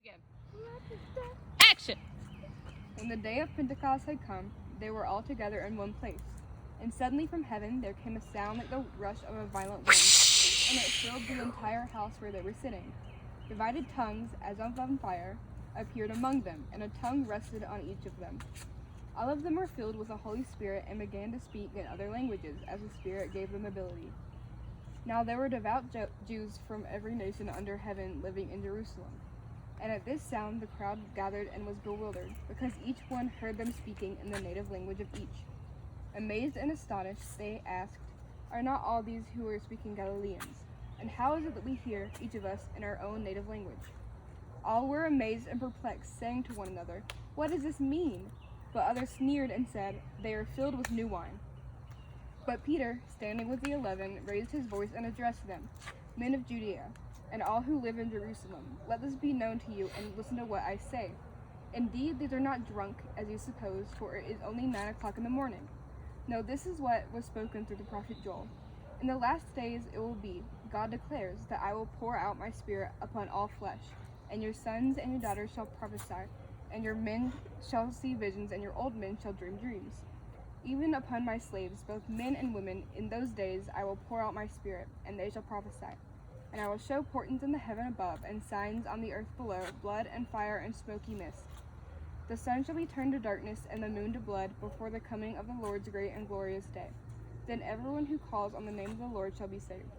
Again. Action! When the day of Pentecost had come, they were all together in one place. And suddenly from heaven there came a sound like the rush of a violent wind, and it filled the entire house where they were sitting. Divided tongues, as of on fire, appeared among them, and a tongue rested on each of them. All of them were filled with the Holy Spirit and began to speak in other languages, as the Spirit gave them ability. Now there were devout Jews from every nation under heaven living in Jerusalem. And at this sound the crowd gathered and was bewildered, because each one heard them speaking in the native language of each. Amazed and astonished, they asked, "Are not all these who are speaking Galileans? And how is it that we hear, each of us, in our own native language?" All were amazed and perplexed, saying to one another, "What does this mean?" But others sneered and said, "They are filled with new wine." But Peter, standing with the 11, raised his voice and addressed them, "Men of Judea, and all who live in Jerusalem, let this be known to you, and listen to what I say. Indeed, these are not drunk, as you suppose, for it is only 9 o'clock in the morning. No, this is what was spoken through the prophet Joel. In the last days it will be, God declares, that I will pour out my Spirit upon all flesh, and your sons and your daughters shall prophesy, and your men shall see visions, and your old men shall dream dreams. Even upon my slaves, both men and women, in those days I will pour out my Spirit, and they shall prophesy. And I will show portents in the heaven above, and signs on the earth below, blood and fire and smoky mist. The sun shall be turned to darkness, and the moon to blood, before the coming of the Lord's great and glorious day. Then everyone who calls on the name of the Lord shall be saved."